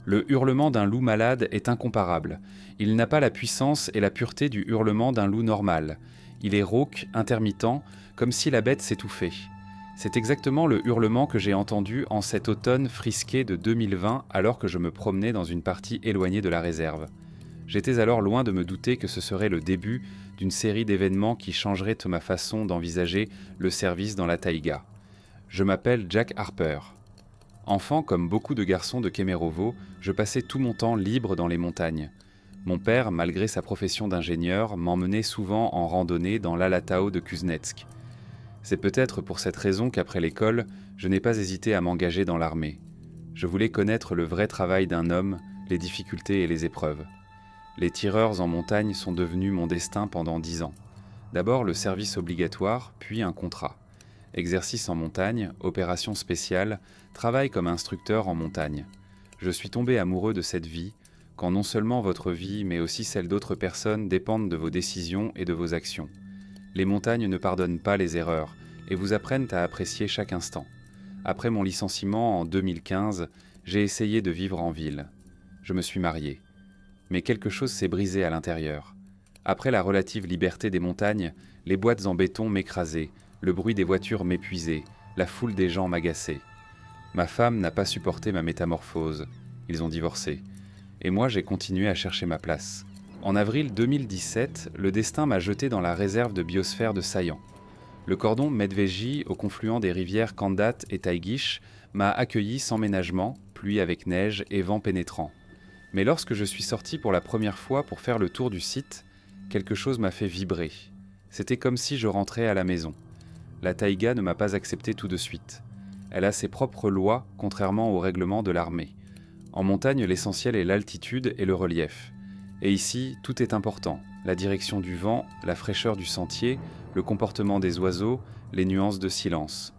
Le hurlement d'un loup malade est incomparable. Il n'a pas la puissance et la pureté du hurlement d'un loup normal. Il est rauque, intermittent, comme si la bête s'étouffait. C'est exactement le hurlement que j'ai entendu en cet automne frisqué de 2020 alors que je me promenais dans une partie éloignée de la réserve. J'étais alors loin de me douter que ce serait le début d'une série d'événements qui changeraient ma façon d'envisager le service dans la taïga. Je m'appelle Jack Harper. Enfant, comme beaucoup de garçons de Kemerovo, je passais tout mon temps libre dans les montagnes. Mon père, malgré sa profession d'ingénieur, m'emmenait souvent en randonnée dans l'Alatao de Kuznetsk. C'est peut-être pour cette raison qu'après l'école, je n'ai pas hésité à m'engager dans l'armée. Je voulais connaître le vrai travail d'un homme, les difficultés et les épreuves. Les tireurs en montagne sont devenus mon destin pendant 10 ans. D'abord le service obligatoire, puis un contrat. Exercice en montagne, opération spéciale, travail comme instructeur en montagne. Je suis tombé amoureux de cette vie, quand non seulement votre vie, mais aussi celle d'autres personnes dépendent de vos décisions et de vos actions. Les montagnes ne pardonnent pas les erreurs et vous apprennent à apprécier chaque instant. Après mon licenciement en 2015, j'ai essayé de vivre en ville. Je me suis marié. Mais quelque chose s'est brisé à l'intérieur. Après la relative liberté des montagnes, les boîtes en béton m'écrasaient, le bruit des voitures m'épuisait, la foule des gens m'agaçait. Ma femme n'a pas supporté ma métamorphose. Ils ont divorcé. Et moi, j'ai continué à chercher ma place. En avril 2017, le destin m'a jeté dans la réserve de biosphère de Sayan. Le cordon Medveji, au confluent des rivières Kandat et Taïgish, m'a accueilli sans ménagement, pluie avec neige et vent pénétrant. Mais lorsque je suis sorti pour la première fois pour faire le tour du site, quelque chose m'a fait vibrer. C'était comme si je rentrais à la maison. La taïga ne m'a pas accepté tout de suite. Elle a ses propres lois, contrairement aux règlements de l'armée. En montagne, l'essentiel est l'altitude et le relief. Et ici, tout est important. La direction du vent, la fraîcheur du sentier, le comportement des oiseaux, les nuances de silence.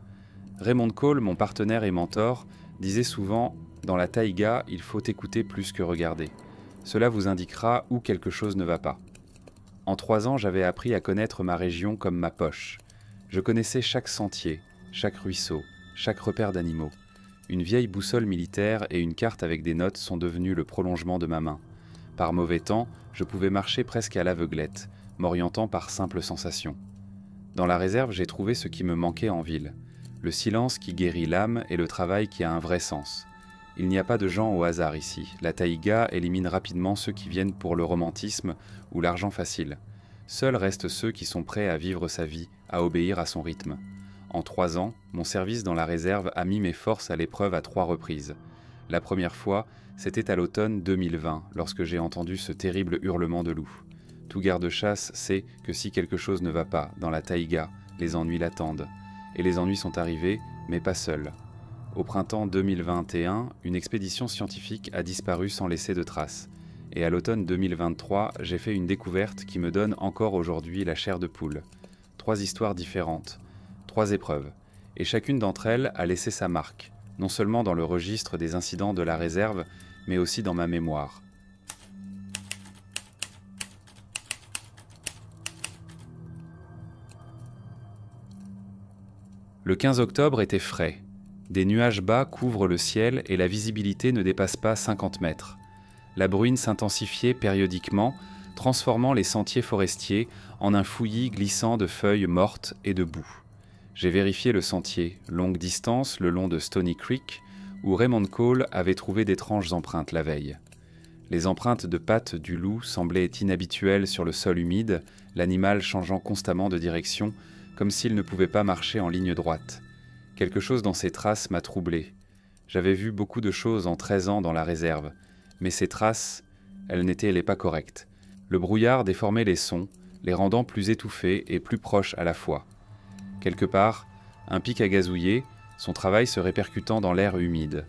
Raymond Cole, mon partenaire et mentor, disait souvent « Dans la taïga, il faut écouter plus que regarder. Cela vous indiquera où quelque chose ne va pas. » En 3 ans, j'avais appris à connaître ma région comme ma poche. Je connaissais chaque sentier, chaque ruisseau, chaque repère d'animaux. Une vieille boussole militaire et une carte avec des notes sont devenues le prolongement de ma main. Par mauvais temps, je pouvais marcher presque à l'aveuglette, m'orientant par simple sensation. Dans la réserve, j'ai trouvé ce qui me manquait en ville. Le silence qui guérit l'âme et le travail qui a un vrai sens. Il n'y a pas de gens au hasard ici. La taïga élimine rapidement ceux qui viennent pour le romantisme ou l'argent facile. Seuls restent ceux qui sont prêts à vivre sa vie, à obéir à son rythme. En 3 ans, mon service dans la réserve a mis mes forces à l'épreuve à 3 reprises. La première fois, c'était à l'automne 2020, lorsque j'ai entendu ce terrible hurlement de loup. Tout garde-chasse sait que si quelque chose ne va pas dans la taïga, les ennuis l'attendent. Et les ennuis sont arrivés, mais pas seuls. Au printemps 2021, une expédition scientifique a disparu sans laisser de traces. Et à l'automne 2023, j'ai fait une découverte qui me donne encore aujourd'hui la chair de poule. 3 histoires différentes, 3 épreuves, et chacune d'entre elles a laissé sa marque, non seulement dans le registre des incidents de la réserve, mais aussi dans ma mémoire. Le 15 octobre était frais. Des nuages bas couvrent le ciel et la visibilité ne dépasse pas 50 mètres. La bruine s'intensifiait périodiquement, transformant les sentiers forestiers en un fouillis glissant de feuilles mortes et de boue. J'ai vérifié le sentier, longue distance le long de Stony Creek, où Raymond Cole avait trouvé d'étranges empreintes la veille. Les empreintes de pattes du loup semblaient inhabituelles sur le sol humide, l'animal changeant constamment de direction, comme s'il ne pouvait pas marcher en ligne droite. Quelque chose dans ces traces m'a troublé. J'avais vu beaucoup de choses en 13 ans dans la réserve, mais ces traces, elles n'étaient pas correctes. Le brouillard déformait les sons, les rendant plus étouffés et plus proches à la fois. Quelque part, un pic à gazouiller, son travail se répercutant dans l'air humide.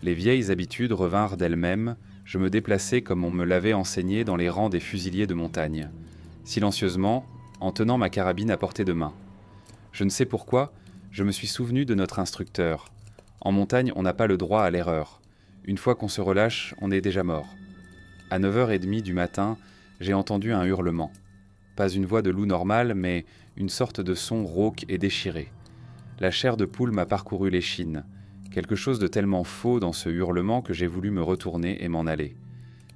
Les vieilles habitudes revinrent d'elles-mêmes, je me déplaçais comme on me l'avait enseigné dans les rangs des fusiliers de montagne. Silencieusement, en tenant ma carabine à portée de main. Je ne sais pourquoi, je me suis souvenu de notre instructeur. En montagne, on n'a pas le droit à l'erreur. Une fois qu'on se relâche, on est déjà mort. À 9h30 du matin, j'ai entendu un hurlement. Pas une voix de loup normale, mais une sorte de son rauque et déchiré. La chair de poule m'a parcouru l'échine. Quelque chose de tellement faux dans ce hurlement que j'ai voulu me retourner et m'en aller.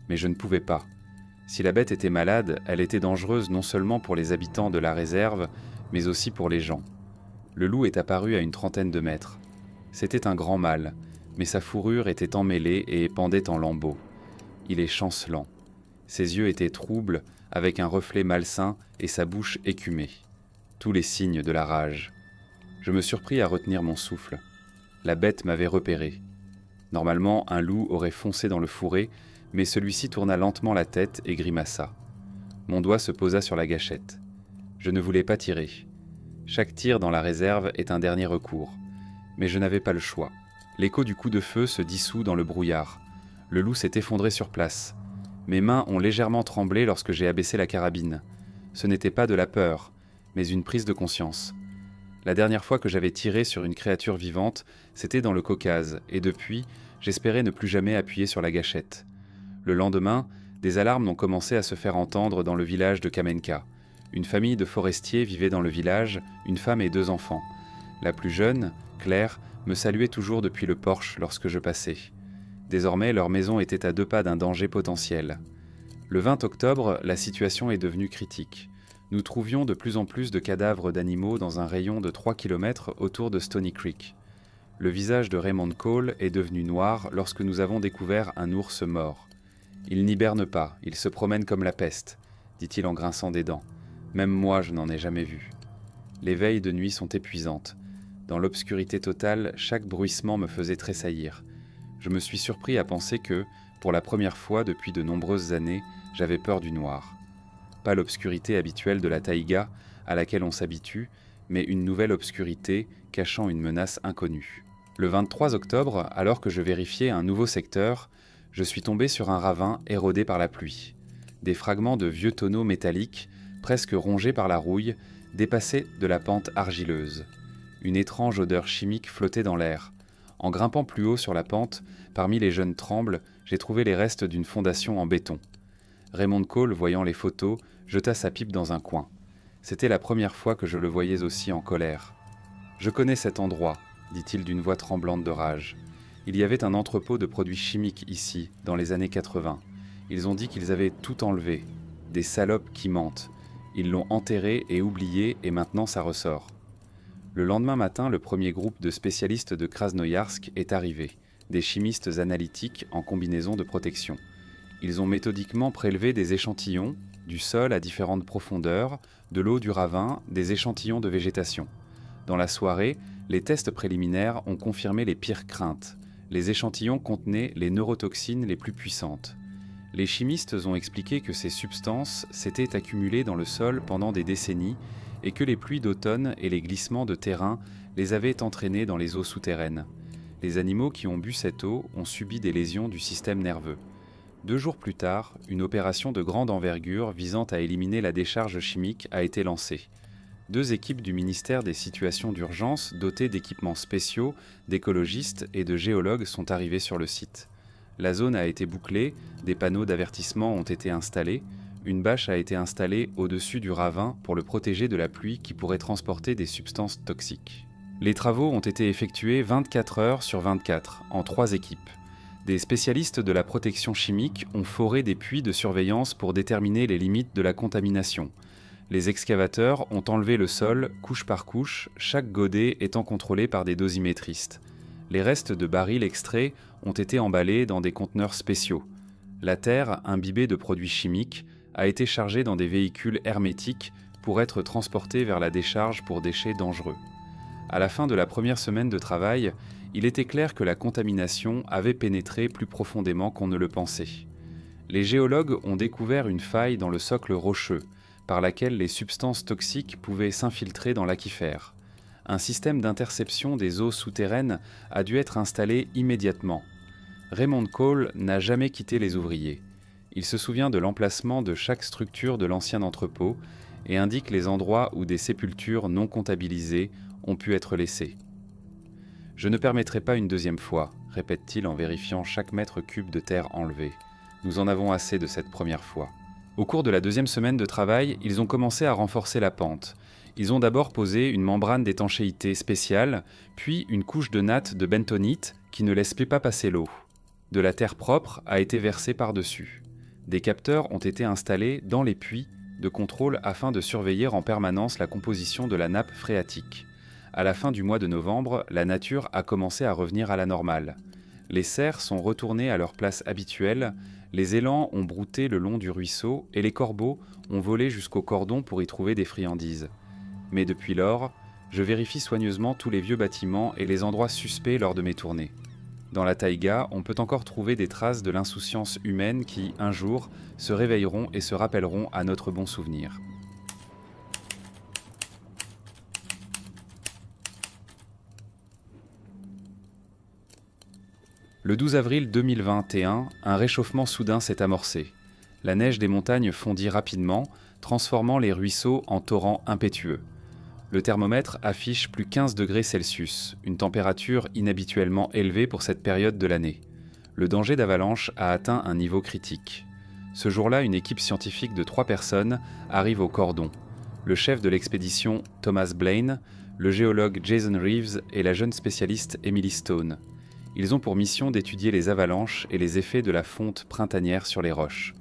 Mais je ne pouvais pas. Si la bête était malade, elle était dangereuse non seulement pour les habitants de la réserve, mais aussi pour les gens. Le loup est apparu à une trentaine de mètres. C'était un grand mâle, mais sa fourrure était emmêlée et pendait en lambeaux. Il est chancelant. Ses yeux étaient troubles, avec un reflet malsain et sa bouche écumée. Tous les signes de la rage. Je me surpris à retenir mon souffle. La bête m'avait repéré. Normalement, un loup aurait foncé dans le fourré, mais celui-ci tourna lentement la tête et grimaça. Mon doigt se posa sur la gâchette. Je ne voulais pas tirer. Chaque tir dans la réserve est un dernier recours. Mais je n'avais pas le choix. L'écho du coup de feu se dissout dans le brouillard. Le loup s'est effondré sur place. Mes mains ont légèrement tremblé lorsque j'ai abaissé la carabine. Ce n'était pas de la peur, mais une prise de conscience. La dernière fois que j'avais tiré sur une créature vivante, c'était dans le Caucase, et depuis, j'espérais ne plus jamais appuyer sur la gâchette. Le lendemain, des alarmes ont commencé à se faire entendre dans le village de Kamenka. Une famille de forestiers vivait dans le village, une femme et 2 enfants. La plus jeune, Claire, me saluait toujours depuis le porche lorsque je passais. Désormais, leur maison était à 2 pas d'un danger potentiel. Le 20 octobre, la situation est devenue critique. Nous trouvions de plus en plus de cadavres d'animaux dans un rayon de 3 km autour de Stony Creek. Le visage de Raymond Cole est devenu noir lorsque nous avons découvert un ours mort. « Il n'hiberne pas, il se promène comme la peste », dit-il en grinçant des dents. Même moi, je n'en ai jamais vu. Les veilles de nuit sont épuisantes. Dans l'obscurité totale, chaque bruissement me faisait tressaillir. Je me suis surpris à penser que, pour la première fois depuis de nombreuses années, j'avais peur du noir. Pas l'obscurité habituelle de la taïga, à laquelle on s'habitue, mais une nouvelle obscurité cachant une menace inconnue. Le 23 octobre, alors que je vérifiais un nouveau secteur, je suis tombé sur un ravin érodé par la pluie. Des fragments de vieux tonneaux métalliques, presque rongés par la rouille, dépassaient de la pente argileuse. Une étrange odeur chimique flottait dans l'air. En grimpant plus haut sur la pente, parmi les jeunes trembles, j'ai trouvé les restes d'une fondation en béton. Raymond Cole, voyant les photos, jeta sa pipe dans un coin. C'était la première fois que je le voyais aussi en colère. « Je connais cet endroit », dit-il d'une voix tremblante de rage. « Il y avait un entrepôt de produits chimiques ici, dans les années 80. Ils ont dit qu'ils avaient tout enlevé. Des salopes qui mentent. Ils l'ont enterré et oublié et maintenant ça ressort. » Le lendemain matin, le premier groupe de spécialistes de Krasnoïarsk est arrivé, des chimistes analytiques en combinaison de protection. Ils ont méthodiquement prélevé des échantillons, du sol à différentes profondeurs, de l'eau du ravin, des échantillons de végétation. Dans la soirée, les tests préliminaires ont confirmé les pires craintes. Les échantillons contenaient les neurotoxines les plus puissantes. Les chimistes ont expliqué que ces substances s'étaient accumulées dans le sol pendant des décennies et que les pluies d'automne et les glissements de terrain les avaient entraînés dans les eaux souterraines. Les animaux qui ont bu cette eau ont subi des lésions du système nerveux. 2 jours plus tard, une opération de grande envergure visant à éliminer la décharge chimique a été lancée. 2 équipes du ministère des Situations d'urgence, dotées d'équipements spéciaux, d'écologistes et de géologues sont arrivées sur le site. La zone a été bouclée, des panneaux d'avertissement ont été installés, une bâche a été installée au-dessus du ravin pour le protéger de la pluie qui pourrait transporter des substances toxiques. Les travaux ont été effectués 24 heures sur 24, en 3 équipes. Des spécialistes de la protection chimique ont foré des puits de surveillance pour déterminer les limites de la contamination. Les excavateurs ont enlevé le sol, couche par couche, chaque godet étant contrôlé par des dosimétristes. Les restes de barils extraits ont été emballés dans des conteneurs spéciaux. La terre, imbibée de produits chimiques, a été chargée dans des véhicules hermétiques pour être transportée vers la décharge pour déchets dangereux. À la fin de la première semaine de travail, il était clair que la contamination avait pénétré plus profondément qu'on ne le pensait. Les géologues ont découvert une faille dans le socle rocheux, par laquelle les substances toxiques pouvaient s'infiltrer dans l'aquifère. Un système d'interception des eaux souterraines a dû être installé immédiatement. Raymond Cole n'a jamais quitté les ouvriers. Il se souvient de l'emplacement de chaque structure de l'ancien entrepôt et indique les endroits où des sépultures non comptabilisées ont pu être laissées. « Je ne permettrai pas une deuxième fois », répète-t-il en vérifiant chaque mètre cube de terre enlevé. « Nous en avons assez de cette première fois. » Au cours de la 2e semaine de travail, ils ont commencé à renforcer la pente. Ils ont d'abord posé une membrane d'étanchéité spéciale, puis une couche de natte de bentonite qui ne laisse pas passer l'eau. De la terre propre a été versée par-dessus. Des capteurs ont été installés dans les puits de contrôle afin de surveiller en permanence la composition de la nappe phréatique. À la fin du mois de novembre, la nature a commencé à revenir à la normale. Les cerfs sont retournés à leur place habituelle, les élans ont brouté le long du ruisseau et les corbeaux ont volé jusqu'au cordon pour y trouver des friandises. Mais depuis lors, je vérifie soigneusement tous les vieux bâtiments et les endroits suspects lors de mes tournées. Dans la taïga, on peut encore trouver des traces de l'insouciance humaine qui, un jour, se réveilleront et se rappelleront à notre bon souvenir. Le 12 avril 2021, un réchauffement soudain s'est amorcé. La neige des montagnes fondit rapidement, transformant les ruisseaux en torrents impétueux. Le thermomètre affiche plus 15 degrés Celsius, une température inhabituellement élevée pour cette période de l'année. Le danger d'avalanche a atteint un niveau critique. Ce jour-là, une équipe scientifique de 3 personnes arrive au cordon. Le chef de l'expédition, Thomas Blaine, le géologue Jason Reeves et la jeune spécialiste Emily Stone. Ils ont pour mission d'étudier les avalanches et les effets de la fonte printanière sur les roches.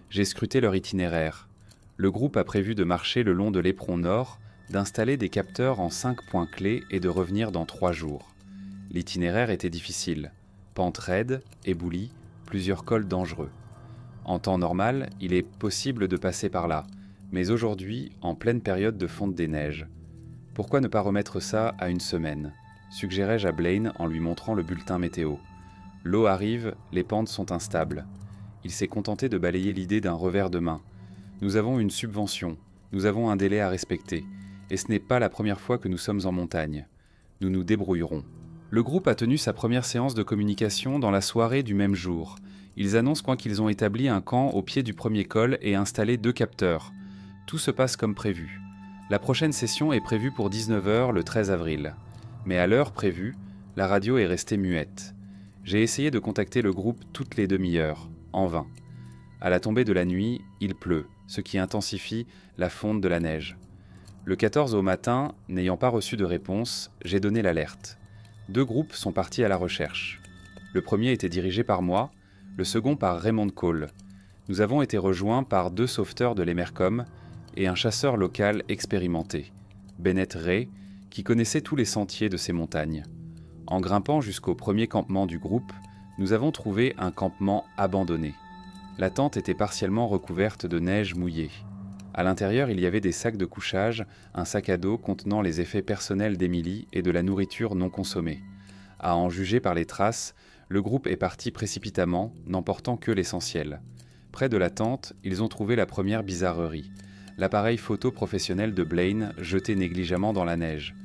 J'ai scruté leur itinéraire. Le groupe a prévu de marcher le long de l'éperon nord, d'installer des capteurs en 5 points clés et de revenir dans 3 jours. L'itinéraire était difficile. Pente raide, éboulie, plusieurs cols dangereux. En temps normal, il est possible de passer par là, mais aujourd'hui, en pleine période de fonte des neiges. Pourquoi ne pas remettre ça à une semaine ? Suggérai-je à Blaine en lui montrant le bulletin météo. L'eau arrive, les pentes sont instables. Il s'est contenté de balayer l'idée d'un revers de main. Nous avons une subvention, nous avons un délai à respecter, et ce n'est pas la première fois que nous sommes en montagne. Nous nous débrouillerons. Le groupe a tenu sa première séance de communication dans la soirée du même jour. Ils annoncent qu'ils ont établi un camp au pied du premier col et installé 2 capteurs. Tout se passe comme prévu. La prochaine session est prévue pour 19h le 13 avril. Mais à l'heure prévue, la radio est restée muette. J'ai essayé de contacter le groupe toutes les demi-heures, en vain. À la tombée de la nuit, il pleut, ce qui intensifie la fonte de la neige. Le 14 au matin, n'ayant pas reçu de réponse, j'ai donné l'alerte. 2 groupes sont partis à la recherche. Le premier était dirigé par moi, le second par Raymond Cole. Nous avons été rejoints par 2 sauveteurs de l'Emercom et un chasseur local expérimenté, Bennett Ray, qui connaissait tous les sentiers de ces montagnes. En grimpant jusqu'au premier campement du groupe, nous avons trouvé un campement abandonné. La tente était partiellement recouverte de neige mouillée. À l'intérieur, il y avait des sacs de couchage, un sac à dos contenant les effets personnels d'Emily et de la nourriture non consommée. À en juger par les traces, le groupe est parti précipitamment, n'emportant que l'essentiel. Près de la tente, ils ont trouvé la première bizarrerie. L'appareil photo professionnel de Blaine jeté négligemment dans la neige.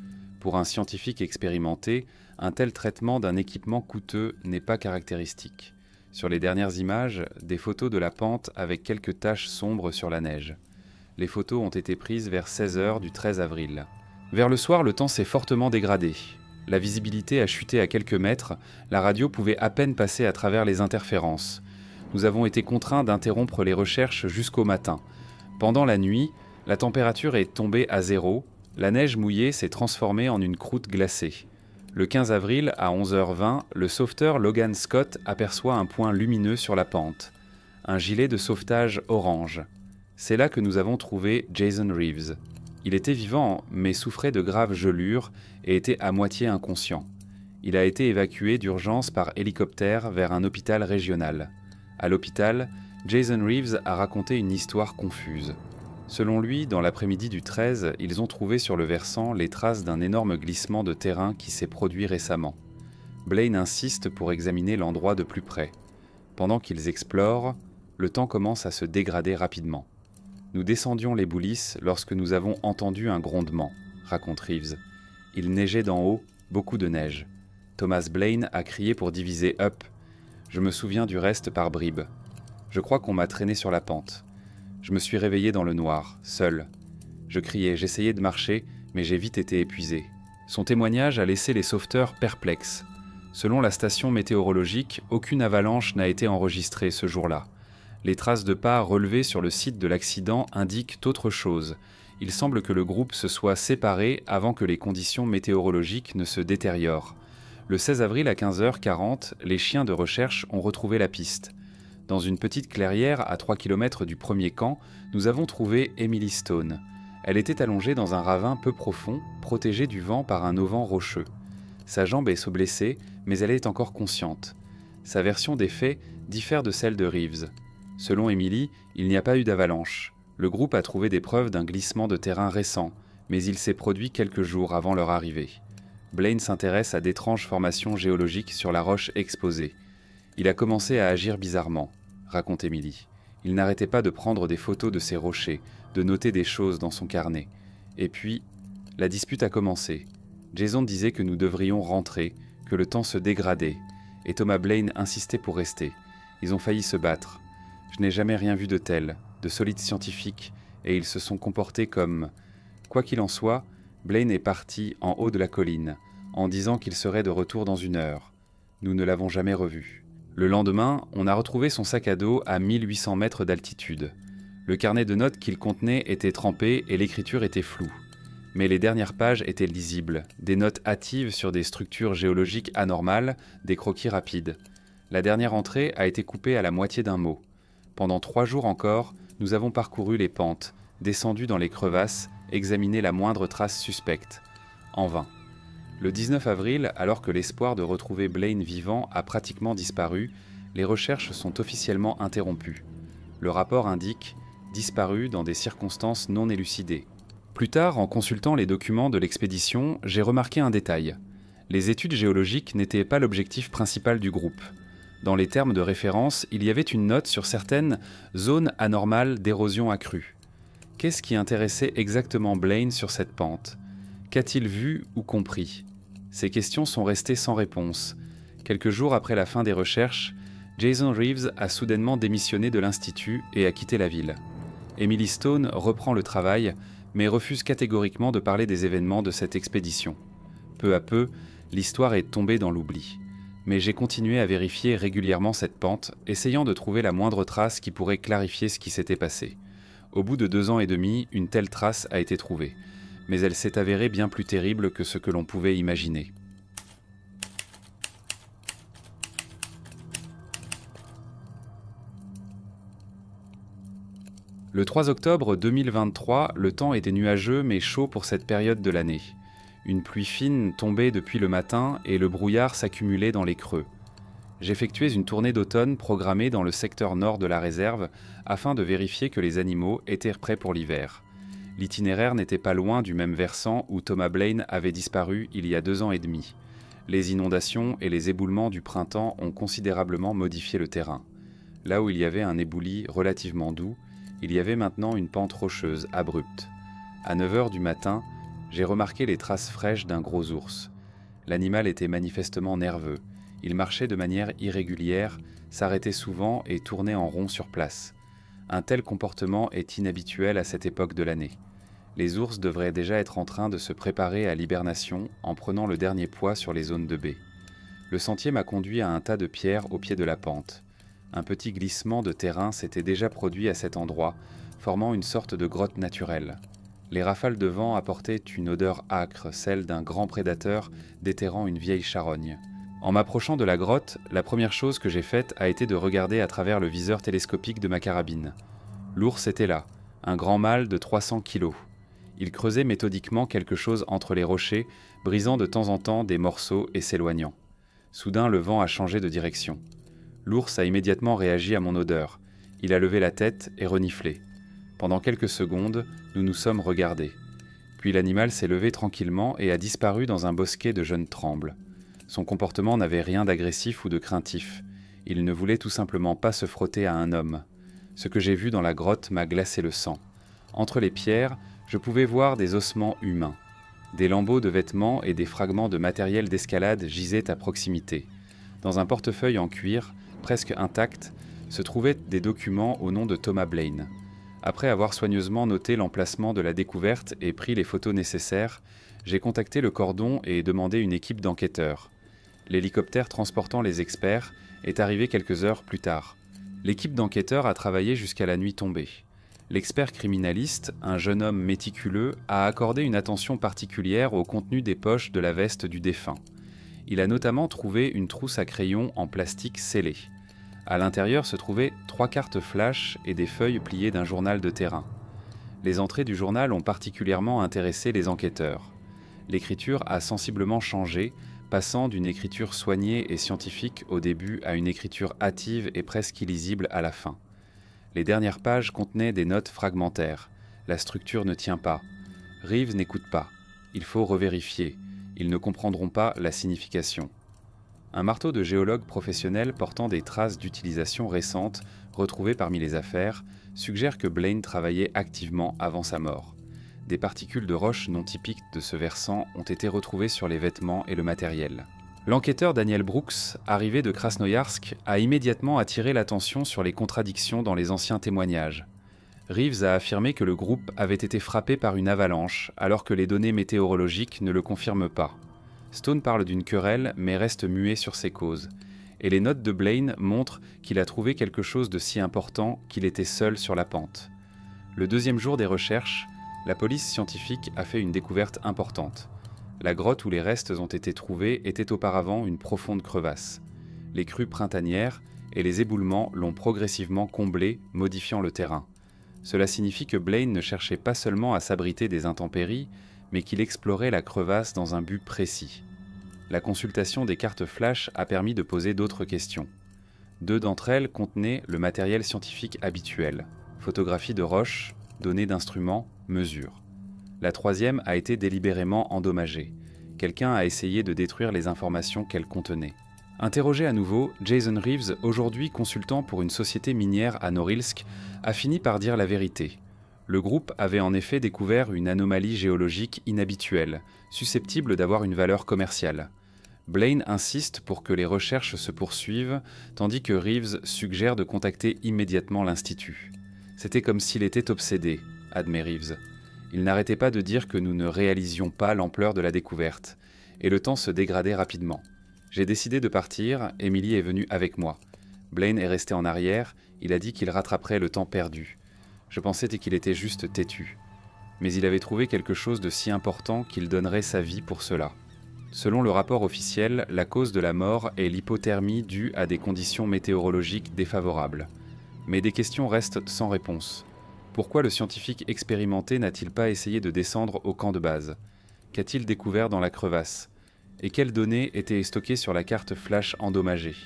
Pour un scientifique expérimenté, un tel traitement d'un équipement coûteux n'est pas caractéristique. Sur les dernières images, des photos de la pente avec quelques taches sombres sur la neige. Les photos ont été prises vers 16h du 13 avril. Vers le soir, le temps s'est fortement dégradé. La visibilité a chuté à quelques mètres, la radio pouvait à peine passer à travers les interférences. Nous avons été contraints d'interrompre les recherches jusqu'au matin. Pendant la nuit, la température est tombée à 0, la neige mouillée s'est transformée en une croûte glacée. Le 15 avril, à 11h20, le sauveteur Logan Scott aperçoit un point lumineux sur la pente. Un gilet de sauvetage orange. C'est là que nous avons trouvé Jason Reeves. Il était vivant, mais souffrait de graves gelures et était à moitié inconscient. Il a été évacué d'urgence par hélicoptère vers un hôpital régional. À l'hôpital, Jason Reeves a raconté une histoire confuse. Selon lui, dans l'après-midi du 13, ils ont trouvé sur le versant les traces d'un énorme glissement de terrain qui s'est produit récemment. Blaine insiste pour examiner l'endroit de plus près. Pendant qu'ils explorent, le temps commence à se dégrader rapidement. Nous descendions les boulisses lorsque nous avons entendu un grondement, raconte Reeves. Il neigeait d'en haut, beaucoup de neige. Thomas Blaine a crié pour diviser Up. Je me souviens du reste par bribes. Je crois qu'on m'a traîné sur la pente. Je me suis réveillé dans le noir, seul. Je criais, j'essayais de marcher, mais j'ai vite été épuisé. Son témoignage a laissé les sauveteurs perplexes. Selon la station météorologique, aucune avalanche n'a été enregistrée ce jour-là. Les traces de pas relevées sur le site de l'accident indiquent autre chose. Il semble que le groupe se soit séparé avant que les conditions météorologiques ne se détériorent. Le 16 avril à 15h40, les chiens de recherche ont retrouvé la piste. Dans une petite clairière à 3 km du premier camp, nous avons trouvé Emily Stone. Elle était allongée dans un ravin peu profond, protégée du vent par un auvent rocheux. Sa jambe est blessée, mais elle est encore consciente. Sa version des faits diffère de celle de Reeves. Selon Emily, il n'y a pas eu d'avalanche. Le groupe a trouvé des preuves d'un glissement de terrain récent, mais il s'est produit quelques jours avant leur arrivée. Blaine s'intéresse à d'étranges formations géologiques sur la roche exposée. Il a commencé à agir bizarrement, raconte Emily. Il n'arrêtait pas de prendre des photos de ces rochers, de noter des choses dans son carnet. Et puis, la dispute a commencé. Jason disait que nous devrions rentrer, que le temps se dégradait, et Thomas Blaine insistait pour rester. Ils ont failli se battre. Je n'ai jamais rien vu de tel, de solides scientifiques, et ils se sont comportés comme... Quoi qu'il en soit, Blaine est parti en haut de la colline, en disant qu'il serait de retour dans 1 heure. Nous ne l'avons jamais revu. Le lendemain, on a retrouvé son sac à dos à 1800 mètres d'altitude. Le carnet de notes qu'il contenait était trempé et l'écriture était floue. Mais les dernières pages étaient lisibles, des notes hâtives sur des structures géologiques anormales, des croquis rapides. La dernière entrée a été coupée à la moitié d'un mot. Pendant 3 jours encore, nous avons parcouru les pentes, descendu dans les crevasses, examiné la moindre trace suspecte. En vain. Le 19 avril, alors que l'espoir de retrouver Blaine vivant a pratiquement disparu, les recherches sont officiellement interrompues. Le rapport indique « disparu dans des circonstances non élucidées ». Plus tard, en consultant les documents de l'expédition, j'ai remarqué un détail. Les études géologiques n'étaient pas l'objectif principal du groupe. Dans les termes de référence, il y avait une note sur certaines zones anormales d'érosion accrue. Qu'est-ce qui intéressait exactement Blaine sur cette pente ? Qu'a-t-il vu ou compris ? Ces questions sont restées sans réponse. Quelques jours après la fin des recherches, Jason Reeves a soudainement démissionné de l'Institut et a quitté la ville. Emily Stone reprend le travail, mais refuse catégoriquement de parler des événements de cette expédition. Peu à peu, l'histoire est tombée dans l'oubli. Mais j'ai continué à vérifier régulièrement cette pente, essayant de trouver la moindre trace qui pourrait clarifier ce qui s'était passé. Au bout de 2 ans et demi, une telle trace a été trouvée. Mais elle s'est avérée bien plus terrible que ce que l'on pouvait imaginer. Le 3 octobre 2023, le temps était nuageux mais chaud pour cette période de l'année. Une pluie fine tombait depuis le matin et le brouillard s'accumulait dans les creux. J'effectuais une tournée d'automne programmée dans le secteur nord de la réserve afin de vérifier que les animaux étaient prêts pour l'hiver. L'itinéraire n'était pas loin du même versant où Thomas Blaine avait disparu il y a 2 ans et demi. Les inondations et les éboulements du printemps ont considérablement modifié le terrain. Là où il y avait un éboulis relativement doux, il y avait maintenant une pente rocheuse abrupte. À 9 h du matin, j'ai remarqué les traces fraîches d'un gros ours. L'animal était manifestement nerveux. Il marchait de manière irrégulière, s'arrêtait souvent et tournait en rond sur place. Un tel comportement est inhabituel à cette époque de l'année. Les ours devraient déjà être en train de se préparer à l'hibernation en prenant le dernier poids sur les zones de baie. Le sentier m'a conduit à un tas de pierres au pied de la pente. Un petit glissement de terrain s'était déjà produit à cet endroit, formant une sorte de grotte naturelle. Les rafales de vent apportaient une odeur âcre, celle d'un grand prédateur déterrant une vieille charogne. En m'approchant de la grotte, la première chose que j'ai faite a été de regarder à travers le viseur télescopique de ma carabine. L'ours était là, un grand mâle de 300 kilos. Il creusait méthodiquement quelque chose entre les rochers, brisant de temps en temps des morceaux et s'éloignant. Soudain, le vent a changé de direction. L'ours a immédiatement réagi à mon odeur. Il a levé la tête et reniflé. Pendant quelques secondes, nous nous sommes regardés. Puis l'animal s'est levé tranquillement et a disparu dans un bosquet de jeunes trembles. Son comportement n'avait rien d'agressif ou de craintif. Il ne voulait tout simplement pas se frotter à un homme. Ce que j'ai vu dans la grotte m'a glacé le sang. Entre les pierres, je pouvais voir des ossements humains. Des lambeaux de vêtements et des fragments de matériel d'escalade gisaient à proximité. Dans un portefeuille en cuir, presque intact, se trouvaient des documents au nom de Thomas Blaine. Après avoir soigneusement noté l'emplacement de la découverte et pris les photos nécessaires, j'ai contacté le cordon et demandé une équipe d'enquêteurs. L'hélicoptère transportant les experts est arrivé quelques heures plus tard. L'équipe d'enquêteurs a travaillé jusqu'à la nuit tombée. L'expert criminaliste, un jeune homme méticuleux, a accordé une attention particulière au contenu des poches de la veste du défunt. Il a notamment trouvé une trousse à crayons en plastique scellée. À l'intérieur se trouvaient 3 cartes flash et des feuilles pliées d'un journal de terrain. Les entrées du journal ont particulièrement intéressé les enquêteurs. L'écriture a sensiblement changé, passant d'une écriture soignée et scientifique au début à une écriture hâtive et presque illisible à la fin. Les dernières pages contenaient des notes fragmentaires. La structure ne tient pas. Reeves n'écoute pas. Il faut revérifier. Ils ne comprendront pas la signification. Un marteau de géologue professionnel portant des traces d'utilisation récentes, retrouvées parmi les affaires, suggère que Blaine travaillait activement avant sa mort. Des particules de roche non typiques de ce versant ont été retrouvées sur les vêtements et le matériel. L'enquêteur Daniel Brooks, arrivé de Krasnoïarsk, a immédiatement attiré l'attention sur les contradictions dans les anciens témoignages. Reeves a affirmé que le groupe avait été frappé par une avalanche, alors que les données météorologiques ne le confirment pas. Stone parle d'une querelle, mais reste muet sur ses causes. Et les notes de Blaine montrent qu'il a trouvé quelque chose de si important qu'il était seul sur la pente. Le deuxième jour des recherches, la police scientifique a fait une découverte importante. La grotte où les restes ont été trouvés était auparavant une profonde crevasse. Les crues printanières et les éboulements l'ont progressivement comblée, modifiant le terrain. Cela signifie que Blaine ne cherchait pas seulement à s'abriter des intempéries, mais qu'il explorait la crevasse dans un but précis. La consultation des cartes flash a permis de poser d'autres questions. 2 d'entre elles contenaient le matériel scientifique habituel, photographies de roches, données d'instruments, mesures. La 3e a été délibérément endommagée. Quelqu'un a essayé de détruire les informations qu'elle contenait. Interrogé à nouveau, Jason Reeves, aujourd'hui consultant pour une société minière à Norilsk, a fini par dire la vérité. Le groupe avait en effet découvert une anomalie géologique inhabituelle, susceptible d'avoir une valeur commerciale. Blaine insiste pour que les recherches se poursuivent, tandis que Reeves suggère de contacter immédiatement l'Institut. C'était comme s'il était obsédé, admet Reeves. Il n'arrêtait pas de dire que nous ne réalisions pas l'ampleur de la découverte, et le temps se dégradait rapidement. J'ai décidé de partir, Emily est venue avec moi. Blaine est resté en arrière, il a dit qu'il rattraperait le temps perdu. Je pensais qu'il était juste têtu. Mais il avait trouvé quelque chose de si important qu'il donnerait sa vie pour cela. Selon le rapport officiel, la cause de la mort est l'hypothermie due à des conditions météorologiques défavorables. Mais des questions restent sans réponse. Pourquoi le scientifique expérimenté n'a-t-il pas essayé de descendre au camp de base? Qu'a-t-il découvert dans la crevasse? Et quelles données étaient stockées sur la carte flash endommagée?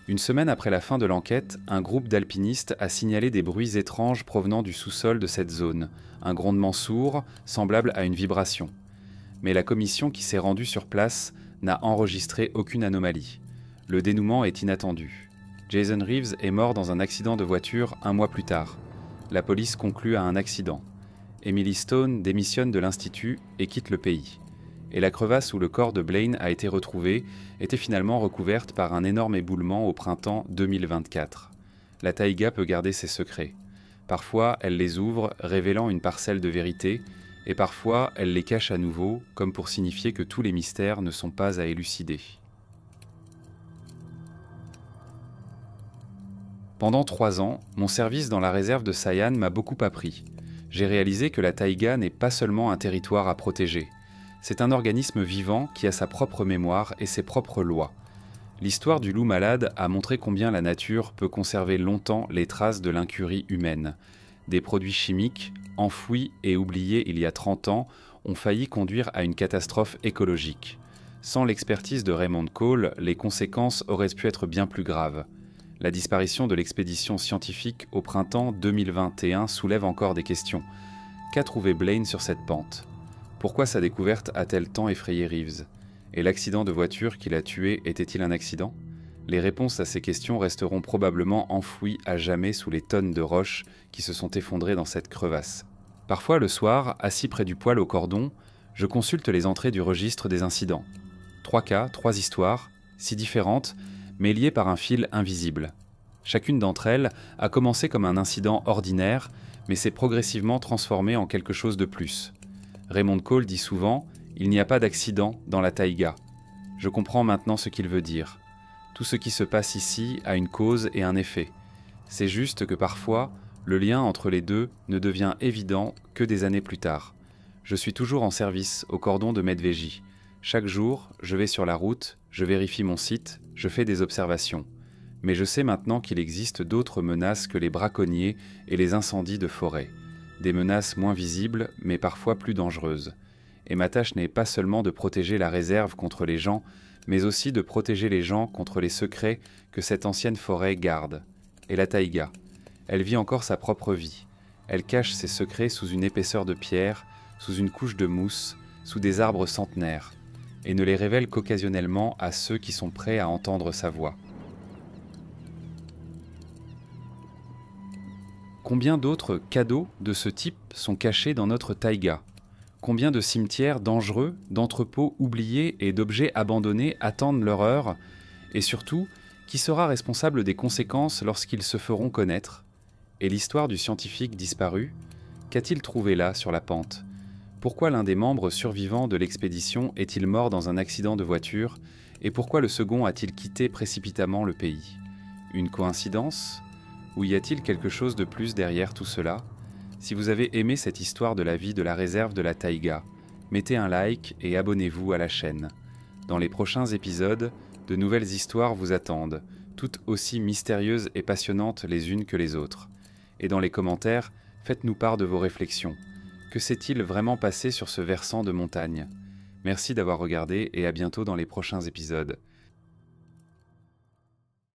Une semaine après la fin de l'enquête, un groupe d'alpinistes a signalé des bruits étranges provenant du sous-sol de cette zone, un grondement sourd, semblable à une vibration. Mais la commission qui s'est rendue sur place n'a enregistré aucune anomalie. Le dénouement est inattendu. Jason Reeves est mort dans un accident de voiture 1 mois plus tard. La police conclut à un accident. Emily Stone démissionne de l'Institut et quitte le pays. Et la crevasse où le corps de Blaine a été retrouvé était finalement recouverte par un énorme éboulement au printemps 2024. La taïga peut garder ses secrets. Parfois, elle les ouvre, révélant une parcelle de vérité, et parfois, elle les cache à nouveau, comme pour signifier que tous les mystères ne sont pas à élucider. Pendant 3 ans, mon service dans la réserve de Sayan m'a beaucoup appris. J'ai réalisé que la taïga n'est pas seulement un territoire à protéger. C'est un organisme vivant qui a sa propre mémoire et ses propres lois. L'histoire du loup malade a montré combien la nature peut conserver longtemps les traces de l'incurie humaine. Des produits chimiques, enfouis et oubliés il y a 30 ans, ont failli conduire à une catastrophe écologique. Sans l'expertise de Raymond Cole, les conséquences auraient pu être bien plus graves. La disparition de l'expédition scientifique au printemps 2021 soulève encore des questions. Qu'a trouvé Blaine sur cette pente? Pourquoi sa découverte a-t-elle tant effrayé Reeves? Et l'accident de voiture qui l'a tué était-il un accident? Les réponses à ces questions resteront probablement enfouies à jamais sous les tonnes de roches qui se sont effondrées dans cette crevasse. Parfois, le soir, assis près du poêle au cordon, je consulte les entrées du registre des incidents. 3 cas, 3 histoires, si différentes, mais liées par un fil invisible. Chacune d'entre elles a commencé comme un incident ordinaire, mais s'est progressivement transformée en quelque chose de plus. Raymond Cole dit souvent « Il n'y a pas d'accident dans la taïga ». Je comprends maintenant ce qu'il veut dire. Tout ce qui se passe ici a une cause et un effet. C'est juste que parfois, Le lien entre les deux ne devient évident que des années plus tard. Je suis toujours en service au cordon de Medveji. Chaque jour, je vais sur la route, je vérifie mon site, je fais des observations. Mais je sais maintenant qu'il existe d'autres menaces que les braconniers et les incendies de forêt. Des menaces moins visibles, mais parfois plus dangereuses. Et ma tâche n'est pas seulement de protéger la réserve contre les gens, mais aussi de protéger les gens contre les secrets que cette ancienne forêt garde. Et la taïga, elle vit encore sa propre vie. Elle cache ses secrets sous une épaisseur de pierre, sous une couche de mousse, sous des arbres centenaires, et ne les révèle qu'occasionnellement à ceux qui sont prêts à entendre sa voix. Combien d'autres cadeaux de ce type sont cachés dans notre taïga ? Combien de cimetières dangereux, d'entrepôts oubliés et d'objets abandonnés attendent leur heure ? Et surtout, qui sera responsable des conséquences lorsqu'ils se feront connaître ? Et l'histoire du scientifique disparu ? Qu'a-t-il trouvé là, sur la pente ? Pourquoi l'un des membres survivants de l'expédition est-il mort dans un accident de voiture ? Et pourquoi le second a-t-il quitté précipitamment le pays ? Une coïncidence ? Ou y a-t-il quelque chose de plus derrière tout cela ? Si vous avez aimé cette histoire de la vie de la réserve de la taïga, mettez un like et abonnez-vous à la chaîne. Dans les prochains épisodes, de nouvelles histoires vous attendent, toutes aussi mystérieuses et passionnantes les unes que les autres. Et dans les commentaires, faites-nous part de vos réflexions. Que s'est-il vraiment passé sur ce versant de montagne ? Merci d'avoir regardé et à bientôt dans les prochains épisodes.